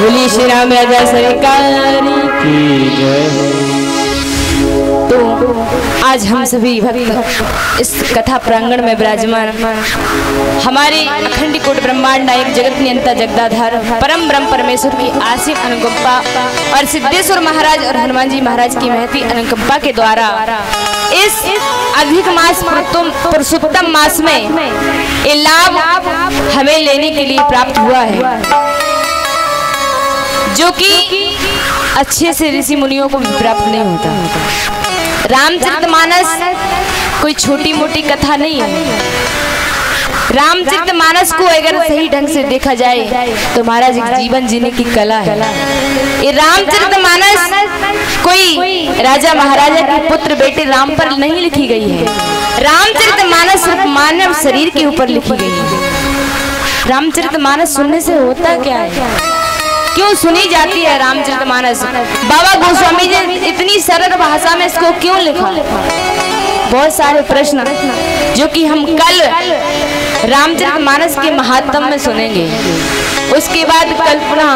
बोलिए श्री राम राजा सरकार की जय। तो आज हम सभी भक्त इस कथा प्रांगण में विराजमान हमारे अखंड कोट ब्रह्मांड नायक जगत नियंता जगदाधार परम ब्रह्म परमेश्वर की आसिम अनुकंपा और सिद्धेश्वर महाराज और हनुमान जी महाराज की महती अनुकंपा के द्वारा इस अधिक मास पुरुषोत्तम मास में ये लाभ हमें लेने के लिए प्राप्त हुआ है, जो कि अच्छे से ऋषि मुनियों को भी प्राप्त नहीं होता। रामचरितमानस कोई छोटी मोटी कथा नहीं है। रामचरितमानस को अगर सही ढंग से देखा जाए तो महाराज एक जीवन जीने की कला है। ये रामचरितमानस कोई राजा महाराजा के पुत्र बेटे राम पर नहीं लिखी गई है। रामचरितमानस सिर्फ मानव शरीर के ऊपर लिखी गई है। रामचरितमानस सुनने से होता क्या है, क्यों सुनी जाती है रामचरितमानस? बाबा गोस्वामी जी इतनी सरल भाषा में इसको क्यों लिखा? बहुत सारे प्रश्न जो कि हम कल रामचरितमानस के महात्म में सुनेंगे। उसके बाद कल्पना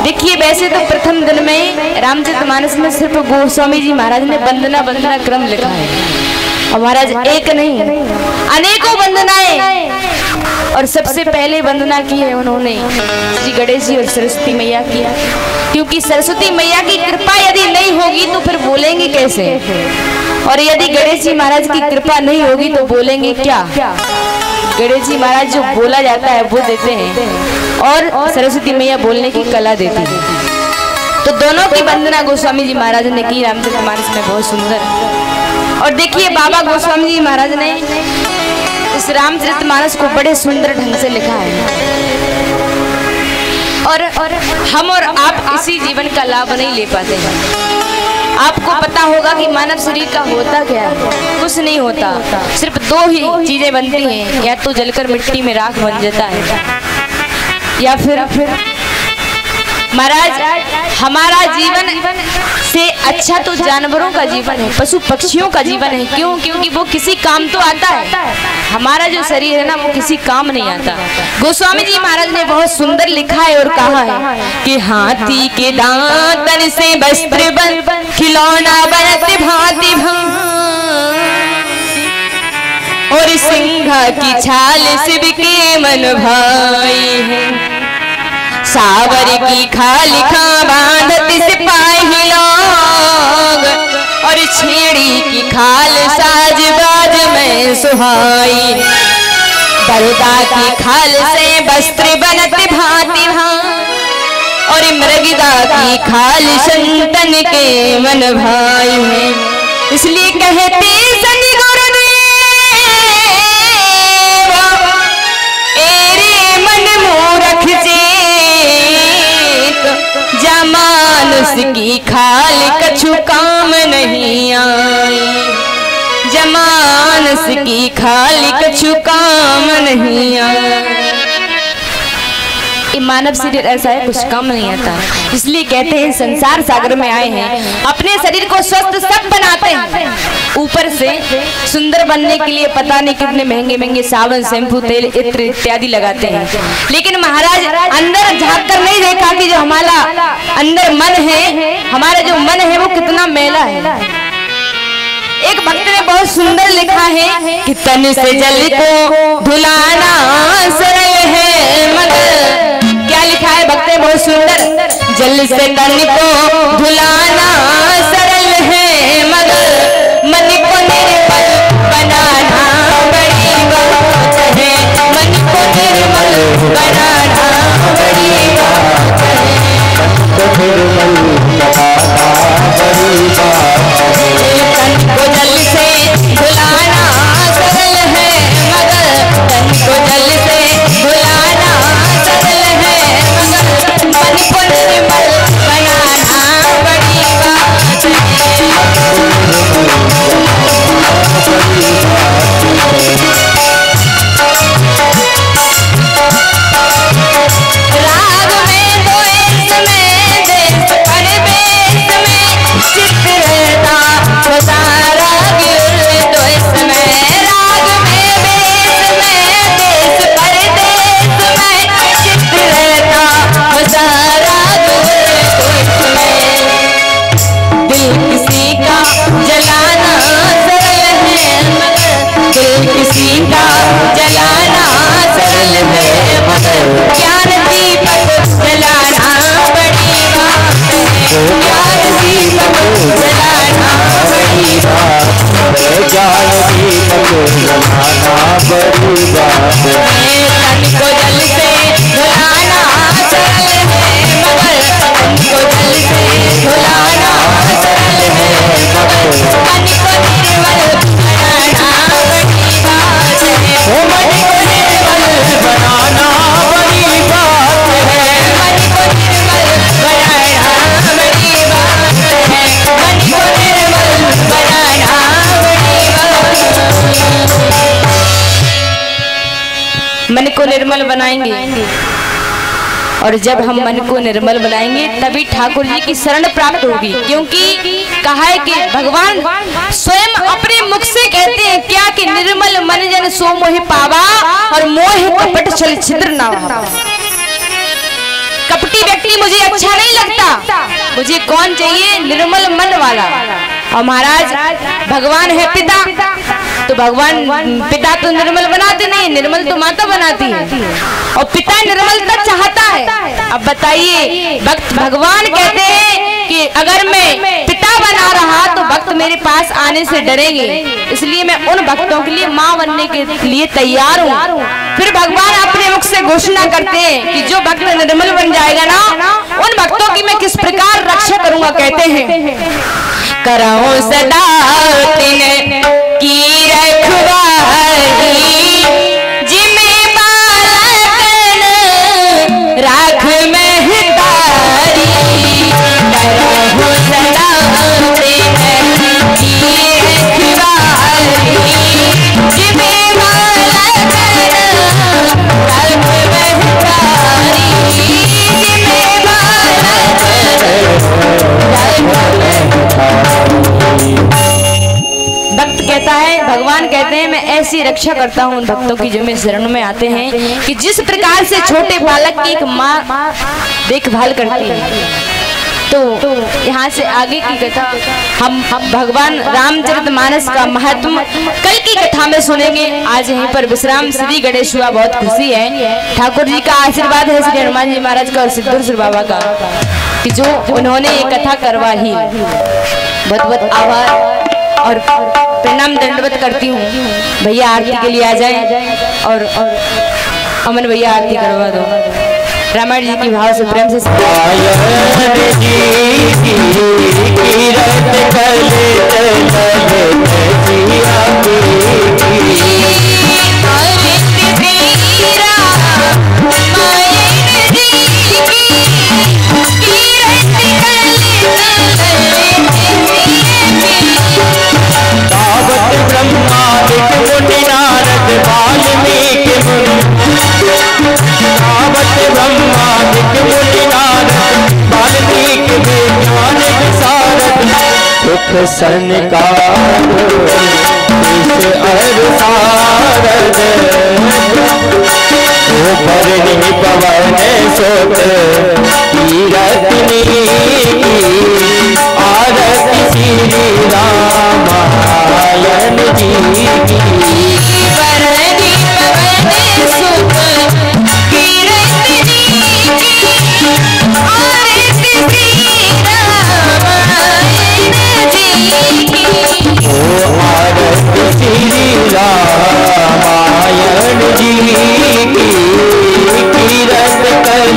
देखिए, वैसे तो प्रथम दिन में रामचरितमानस में सिर्फ गोस्वामी जी महाराज ने वंदना क्रम लिखा है, और महाराज एक नहीं अनेकों वंदनाएं, और सबसे पहले वंदना की है उन्होंने श्री गणेश जी और सरस्वती मैया की, क्योंकि सरस्वती मैया की कृपा यदि नहीं होगी तो फिर बोलेंगे कैसे, और यदि गणेश जी महाराज की कृपा नहीं होगी तो बोलेंगे क्या? गणेश जी महाराज जो बोला जाता है वो देते हैं, और सरस्वती मैया बोलने की कला देती है। तो दोनों की वंदना गोस्वामी जी महाराज ने की रामचरितमानस में, बहुत सुंदर। और देखिए बाबा गोस्वामी जी महाराज ने इस रामचरितमानस को बड़े सुंदर ढंग से लिखा है, और हम और आप इसी जीवन का लाभ नहीं ले पाते हैं। आपको पता होगा कि मानव शरीर का होता क्या है? कुछ नहीं होता, सिर्फ दो ही चीजें बनती हैं, या तो जलकर मिट्टी में राख बन जाता है, या फिर महाराज हमारा जीवन से अच्छा तो जानवरों का जीवन है, पशु पक्षियों का जीवन है। क्यों? क्योंकि वो किसी काम तो आता है। हमारा जो शरीर है ना, वो किसी काम नहीं आता। गोस्वामी जी महाराज ने बहुत सुंदर लिखा है और कहा है कि हाथी के दांतन से वस्त्र बन, खिलौना बनत भांति भंग, और सिंह की छाल शिव के मन भाई है, सावर की खाल खा बांधत सिपाही लोग, और छेड़ी की खाल साज बाज में सुहाई, बलदा की खाल से वस्त्र बनत भांति भांति, और मृगदा की खाल संतन के मन भाई है। इसलिए कहते सनी गुरुदेव एरे मन मूरख जे जमानस की खाल कछु काम नहीं आई, जमानस की खाल कछु काम नहीं आई। मानव शरीर ऐसा है, कुछ काम नहीं आता। इसलिए कहते हैं संसार सागर में आए हैं, अपने शरीर को स्वस्थ सब बनाते हैं, ऊपर से सुंदर बनने के लिए पता नहीं कितने महंगे महंगे साबुन शैम्पू तेल इत्र इत्यादि लगाते हैं, लेकिन महाराज अंदर झांक कर नहीं देखा कि जो हमारा अंदर मन है, हमारा जो मन है वो कितना मैला है। एक भक्त ने बहुत सुंदर लिखा है कि तन से जल को धुलाना सरल है मगर, क्या लिखा है भक्त ने बहुत सुंदर, जल से तन को धुलाना सरल है मगर, मन को निर्मल बनाना बड़ी बात है, मन को निर्मल बनाना बड़ी बात है, तन को जल से धुलाना सरल है मगर, तन को जल से धुलाना सरल है मगर, मन को निर्मल बनाना बड़ी बात है। बनाएंगे और जब हम मन को निर्मल बनाएंगे तभी ठाकुर जी की शरण प्राप्त होगी। क्योंकि कहा है कि भगवान स्वयं अपने मुख से कहते हैं क्या कि निर्मल मन जन सो मोहि पावा और मोह कपट छल छिद्र ना भावा। कपटी व्यक्ति मुझे अच्छा नहीं लगता, मुझे कौन चाहिए? निर्मल मन वाला। और महाराज भगवान है पिता, तो भगवान पिता तो निर्मल बनाते नहीं, निर्मल तो माता बनाती है और पिता निर्मलता चाहता है। अब बताइए, भक्त भगवान कहते हैं कि अगर मैं पिता बना रहा तो भक्त मेरे पास आने से डरेंगे, इसलिए मैं उन भक्तों के लिए माँ बनने के लिए तैयार हूँ। फिर भगवान अपने मुख से घोषणा करते हैं कि जो भक्त निर्मल बन जाएगा ना, उन भक्तों की मैं किस प्रकार रक्षा करूंगा। कहते हैं कराऊं सदा तिन की रखवारी, जिम्मे बालकन राख महतारी। कराऊं सदा तिन की रखवारी, जिम्मे बालकन राख महतारी। जिम्मे भक्त कहता है, भगवान कहते हैं मैं ऐसी रक्षा करता हूँ उन भक्तों की जो मेरे शरण में आते हैं कि जिस प्रकार से छोटे बालक की एक माँ देखभाल करती है। तो यहाँ से आगे की कथा हम भगवान रामचरितमानस का महत्व कल की कथा में सुनेंगे। आज यहीं पर विश्राम। श्री गणेश हुआ, बहुत खुशी है। ठाकुर जी का आशीर्वाद है, श्री हनुमान जी महाराज का और सिद्धेश्वर बाबा का, कि जो उन्होंने ये कथा करवा ही। बहुत बहुत आभार और प्रणाम दंडवत करती हूँ। भैया आरती के लिए आ जाए और अमन भैया आरती करवा दो। रामायण जी की भाव से प्रेम से सनकार इस अरसारद ओ भरनी पवन सोत कीरतनी आरती श्री रामायण जी की। भरनी पवन सोत कीरतनी आरती श्री रामायण जी की कीरत कल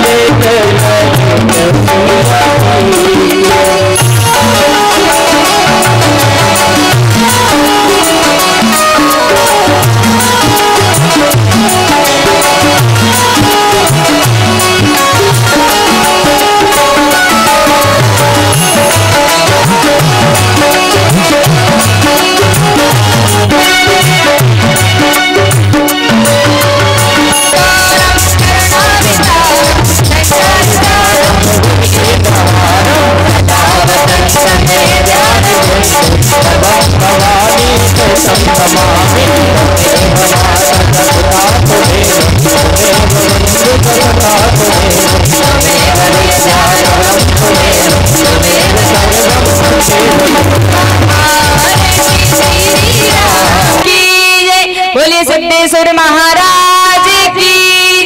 सिद्धेश्वर महाराज की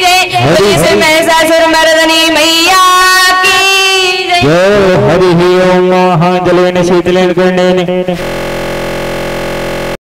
जय। बोलिए महिषासुर मर्दनी मैया की जय। हरि ओम। महाजलेन शीतलेन कर्णेन